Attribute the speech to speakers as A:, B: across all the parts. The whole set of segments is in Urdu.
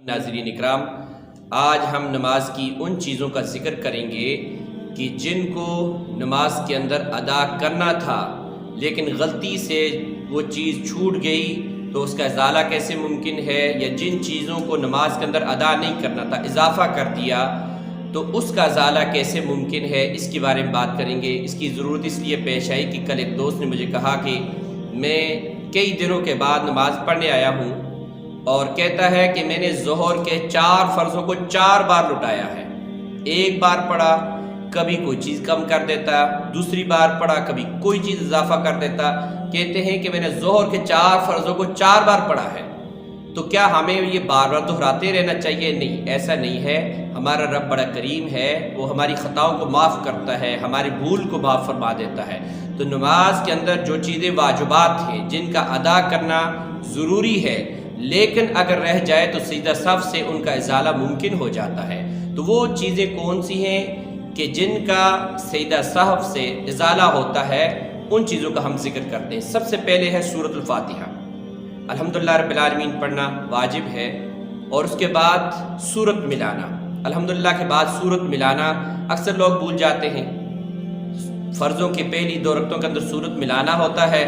A: ناظرین اکرام، آج ہم نماز کی ان چیزوں کا ذکر کریں گے کہ جن کو نماز کے اندر ادا کرنا تھا لیکن غلطی سے وہ چیز چھوٹ گئی تو اس کا ازالہ کیسے ممکن ہے، یا جن چیزوں کو نماز کے اندر ادا نہیں کرنا تھا اضافہ کر دیا تو اس کا ازالہ کیسے ممکن ہے، اس کے بارے میں بات کریں گے۔ اس کی ضرورت اس لیے پیش آئی کہ کل ایک دوست نے مجھے کہا کہ میں کئی دنوں کے بعد نماز پڑھنے آیا ہوں اور کہتا ہے کہ میں نے ظہر کے 4 فرضوں کو 4 بار لٹایا ہے۔ ایک بار پڑھا کبھی کوئی چیز کم کر دیتا، دوسری بار پڑھا کبھی کوئی چیز اضافہ کر دیتا۔ کہتے ہیں کہ میں نے ظہر کے 4 فرضوں کو 4 بار پڑھا ہے، تو کیا ہمیں یہ بار بار دہراتے رہنا چاہیے؟ نہیں، ایسا نہیں ہے۔ ہمارا رب بڑا کریم ہے، وہ ہماری خطاؤں کو معاف کرتا ہے، ہماری بھول کو معاف فرما دیتا ہے۔ تو نماز کے اندر جو چیزیں واجبات ہیں جن کا ادا کرنا ضروری ہے، لیکن اگر رہ جائے تو سجدہ صف سے ان کا ازالہ ممکن ہو جاتا ہے۔ تو وہ چیزیں کون سی ہیں کہ جن کا سجدہ صف سے ازالہ ہوتا ہے، ان چیزوں کا ہم ذکر کرتے ہیں۔ سب سے پہلے ہے سورۃ الفاتحہ۔ الحمدللہ رب العالمین پڑھنا واجب ہے، اور اس کے بعد سورت ملانا۔ الحمدللہ کے بعد سورت ملانا اکثر لوگ بھول جاتے ہیں۔ فرضوں کی پہلی 2 رکعتوں کے اندر سورت ملانا ہوتا ہے،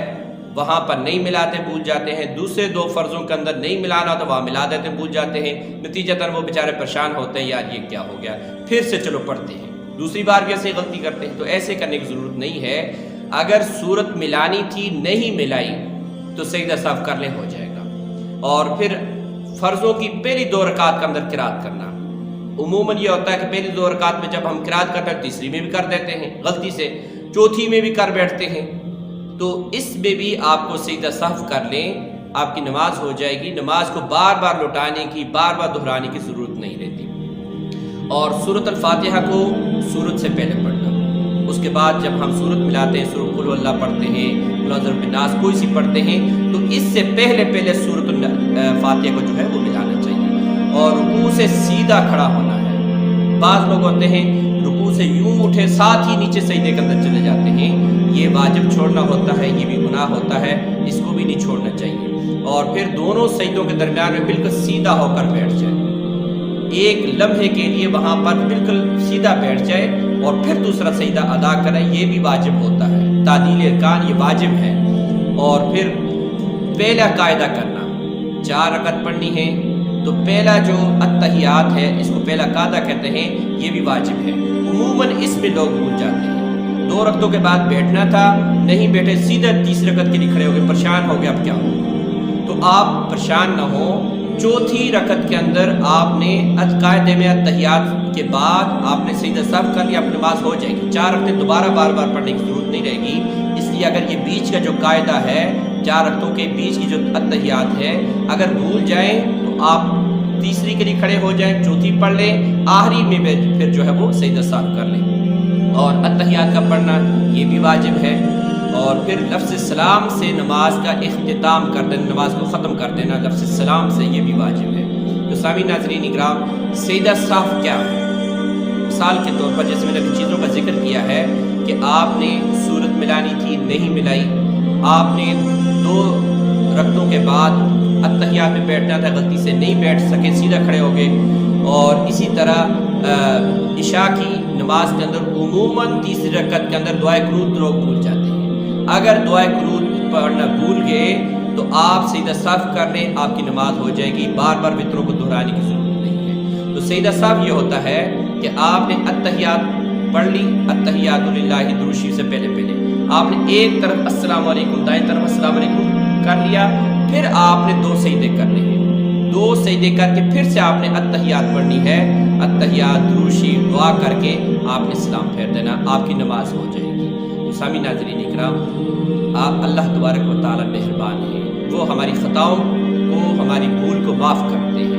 A: وہاں پر نہیں ملاتے، بھول جاتے ہیں۔ دوسرے 2 فرضوں کے اندر نہیں ملانا ہوتا، وہاں ملا دیتے ہیں، بھول جاتے ہیں۔ نتیجتاً وہ بیچارے پریشان ہوتے ہیں، یار یہ کیا ہو گیا، پھر سے چلو پڑھتے ہیں، دوسری بار بھی ایسے غلطی کرتے ہیں۔ تو ایسے کرنے کی ضرورت نہیں ہے۔ اگر سورت ملانی تھی نہیں ملائی تو سجدہ صف کر لیں، ہو جائے گا۔ اور پھر فرضوں کی پہلی 2 رکعات کے اندر قرات کرنا۔ عموماً یہ ہوتا ہے کہ پہلی 2 رکعات میں جب ہم قرات کرتے ہیں، تیسری میں بھی کر دیتے ہیں غلطی سے، چوتھی میں بھی کر بیٹھتے ہیں، تو اس میں بھی آپ کو سجدہ صف کر لیں، آپ کی نماز ہو جائے گی۔ نماز کو بار بار لوٹانے کی، بار بار دہرانے کی ضرورت نہیں رہتی۔ اور سورۃ الفاتحہ کو سورت سے پہلے پڑھنا۔ اس کے بعد جب ہم سورت ملاتے ہیں، سورۃ قل اللہ پڑھتے ہیں، قل اعوذ برب الناس کوئی سی پڑھتے ہیں، تو اس سے پہلے سورۃ الفاتحہ کو جو ہے وہ ملانا چاہیے۔ اور رکوع سے سیدھا کھڑا ہونا ہے۔ بعض لوگ ہوتے ہیں رکوع سے یوں اٹھے ساتھ ہی نیچے سجدے کے اندر چلے جاتے ہیں، یہ واجب چھوڑنا ہوتا ہے، یہ بھی گناہ ہوتا ہے، اس کو بھی نہیں چھوڑنا چاہیے۔ اور پھر دونوں سجدوں کے درمیان میں بالکل سیدھا ہو کر بیٹھ جائے، ایک لمحے کے لیے وہاں پر بالکل سیدھا بیٹھ جائے اور پھر دوسرا سجدہ ادا کرے، یہ بھی واجب ہوتا ہے۔ تعدیل ارکان یہ واجب ہے۔ اور پھر پہلا قاعدہ کرنا، 4 رکعت پڑھنی ہے تو پہلا جو التحیات ہے، اس کو پہلا قاعدہ کہتے ہیں، یہ بھی واجب ہے۔ عموماً اس میں لوگ بھول جاتے ہیں۔ 2 رکعتوں کے بعد بیٹھنا تھا، نہیں بیٹھے، سیدھا تیسری رکعت کے لیے کھڑے ہو گئے، پریشان ہو گئے، اب کیا ہو؟ تو آپ پریشان نہ ہو۔ چوتھی رکعت کے اندر آپ نے قاعدے میں التحیات کے بعد آپ نے سجدہ صف کر لیا، اپنی نماز ہو جائے گی۔ 4 رکعتیں دوبارہ بار بار پڑھنے کی ضرورت نہیں رہے گی۔ اس لیے اگر یہ بیچ کا جو قاعدہ ہے، 4 رکعتوں کے بیچ کی جو التحیات ہے، اگر بھول جائیں تو آپ تیسری کے لیے کھڑے ہو جائیں، چوتھی پڑھ لیں، آخری میں پھر جو ہے وہ سجدہ صف کر لیں۔ اور التحیات کا پڑھنا یہ بھی واجب ہے۔ اور پھر لفظ سلام سے نماز کا اختتام کر دینا، نماز کو ختم کر دینا لفظ سلام سے، یہ بھی واجب ہے۔ تو سامعین ناظرین اکرام، سجدہ صف کیا ہے؟ مثال کے طور پر جیسے میں نے ابھی چیزوں کا ذکر کیا ہے کہ آپ نے سورت ملانی تھی نہیں ملائی، آپ نے 2 رکعتوں کے بعد التحیات میں بیٹھنا تھا، غلطی سے نہیں بیٹھ سکے، سیدھا کھڑے ہو گئے۔ اور اسی طرح عشاء کی نماز کے اندر عموماً تیسری رکعت کے اندر دعائے قنوت لوگ بھول جاتے ہیں۔ اگر دعائے قنوت پڑھنا بھول گئے تو آپ سجدہ صف کر لیں، آپ کی نماز ہو جائے گی، بار بار وطروں کو دہرانے کی ضرورت نہیں ہے۔ تو سجدہ صف یہ ہوتا ہے کہ آپ نے التحیات پڑھ لی، التحیات للہ درود شریف سے پہلے آپ نے ایک طرف السلام علیکم، دائیں طرف السلام علیکم کر لیا، پھر آپ نے 2 سجدے کرنے ہیں، 2 سجدے کر کے پھر سے آپ نے التحیات پڑھنی ہے، التحیات درود شریف دعا کر کے آپ نے سلام پھیر دینا، آپ کی نماز ہو جائے گی۔ تو سامعین ناظرین اکرام، آپ اللہ تبارک و تعالی مہربان ہیں، وہ ہماری خطاؤں کو، ہماری بھول کو معاف کرتے ہیں۔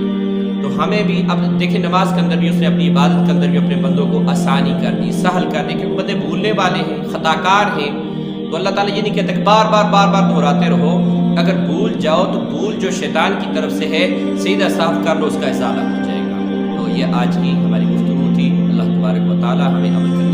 A: تو ہمیں بھی اب دیکھیں، نماز کے اندر بھی اس نے اپنی عبادت کے اندر بھی اپنے بندوں کو آسانی کر دی، سہل کر دی، کیونکہ بندے بھولنے والے ہیں، خطا کار ہیں۔ تو اللہ تعالیٰ یہ نہیں کہتا کہ بار بار دہراتے رہو، اگر بھول جاؤ تو بھول جو شیطان کی طرف سے ہے، سیدھا صاف کر لو، اس کا ازالہ ہو جائے گا۔ تو یہ آج کی ہماری گفتگو تھی۔ اللہ تبارک و تعالیٰ ہمیں عمل کرنے